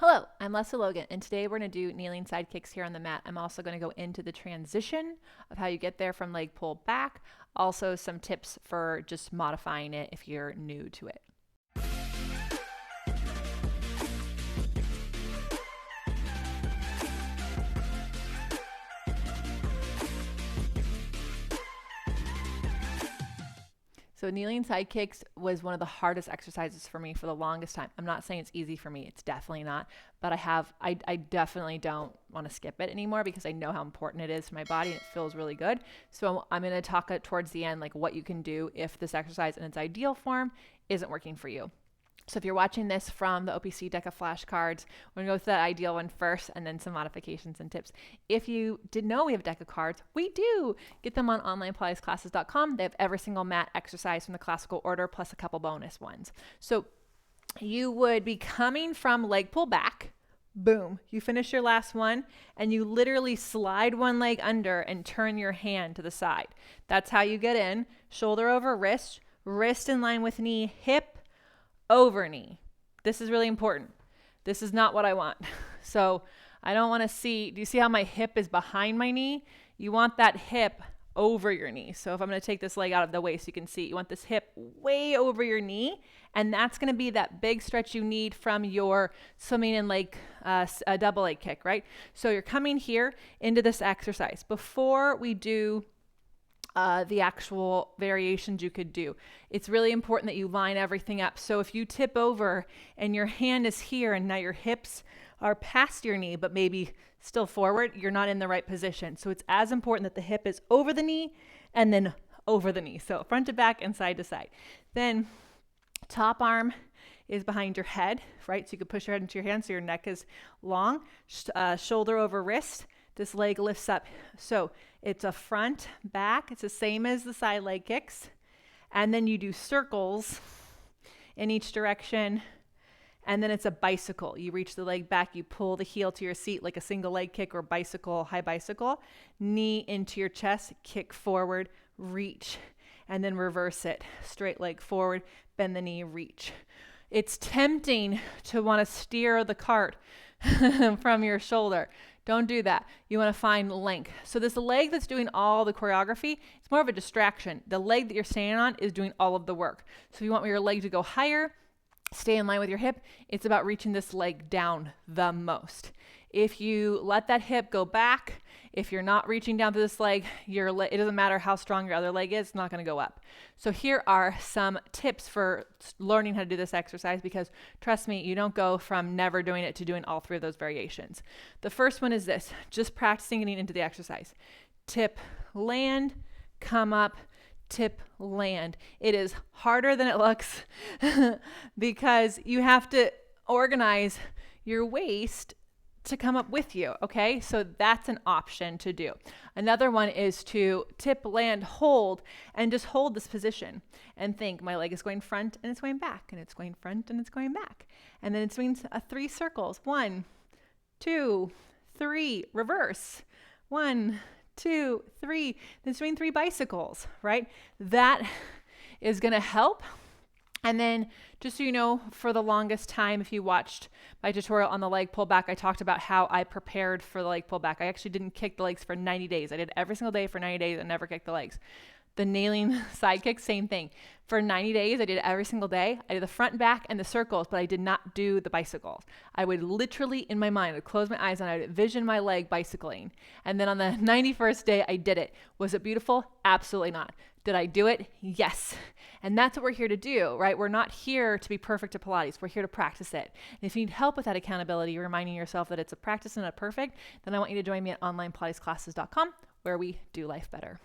Hello, I'm Lesley Logan, and today we're going to do kneeling side kicks here on the mat. I'm also going to go into the transition of how you get there from leg pull back, also some tips for just modifying it if you're new to it. So kneeling side kicks was one of the hardest exercises for me for the longest time. I'm not saying it's easy for me. It's definitely not. But I definitely don't want to skip it anymore because I know how important it is to my body and it feels really good. So I'm going to talk towards the end, like what you can do if this exercise in its ideal form isn't working for you. So if you're watching this from the OPC deck of flashcards, we're going to go through that ideal one first and then some modifications and tips. If you didn't know we have a deck of cards, we do. Get them on onlinepilatesclasses.com. They have every single mat exercise from the classical order plus a couple bonus ones. So you would be coming from leg pull back. Boom. You finish your last one and you literally slide one leg under and turn your hand to the side. That's how you get in. Shoulder over wrist, wrist in line with knee, hip over knee. This is really important. This is not what I want. So I don't want to see, do you see how my hip is behind my knee? You want that hip over your knee. So if I'm going to take this leg out of the way so you can see, you want this hip way over your knee. And that's going to be that big stretch you need from your swimming and leg, a double leg kick, right? So you're coming here into this exercise. Before we do the actual variations you could do, it's really important that you line everything up. So if you tip over and your hand is here and now your hips are past your knee, but maybe still forward, you're not in the right position. So it's as important that the hip is over the knee and then over the knee. So front to back and side to side. Then top arm is behind your head, right? So you can push your head into your hand so your neck is long, shoulder over wrist. This leg lifts up. So it's a front, back. It's the same as the side leg kicks. And then you do circles in each direction. And then it's a bicycle. You reach the leg back. You pull the heel to your seat like a single leg kick or bicycle, high bicycle. Knee into your chest, kick forward, reach. And then reverse it. Straight leg forward, bend the knee, reach. It's tempting to want to steer the cart from your shoulder. Don't do that. You want to find length. So this leg that's doing all the choreography, it's more of a distraction. The leg that you're standing on is doing all of the work. So if you want your leg to go higher, stay in line with your hip, it's about reaching this leg down the most. If you let that hip go back, if you're not reaching down to this leg, it doesn't matter how strong your other leg is, it's not going to go up. So here are some tips for learning how to do this exercise because trust me, you don't go from never doing it to doing all three of those variations. The first one is this, just practicing getting into the exercise. Tip, land, come up, tip, land. It is harder than it looks because you have to organize your waist to come up with you, okay? So that's an option to do. Another one is to tip, land, hold, and just hold this position and think my leg is going front and it's going back, and it's going front and it's going back. And then it's doing 3 circles. 1, 2, 3, reverse. 1, 2, 3. Then it's doing 3 bicycles, right? That is gonna help. And then just so you know, for the longest time, if you watched my tutorial on the leg pull back, I talked about how I prepared for the leg pull back. I actually didn't kick the legs for 90 days. I did every single day for 90 days and never kicked the legs. The nailing side kick, same thing. For 90 days, I did it every single day. I did the front, back, and the circles, but I did not do the bicycles. I would literally, in my mind, I would close my eyes and I would envision my leg bicycling. And then on the 91st day, I did it. Was it beautiful? Absolutely not. Did I do it? Yes. And that's what we're here to do, right? We're not here to be perfect at Pilates. We're here to practice it. And if you need help with that accountability, reminding yourself that it's a practice and not perfect, then I want you to join me at onlinepilatesclasses.com where we do life better.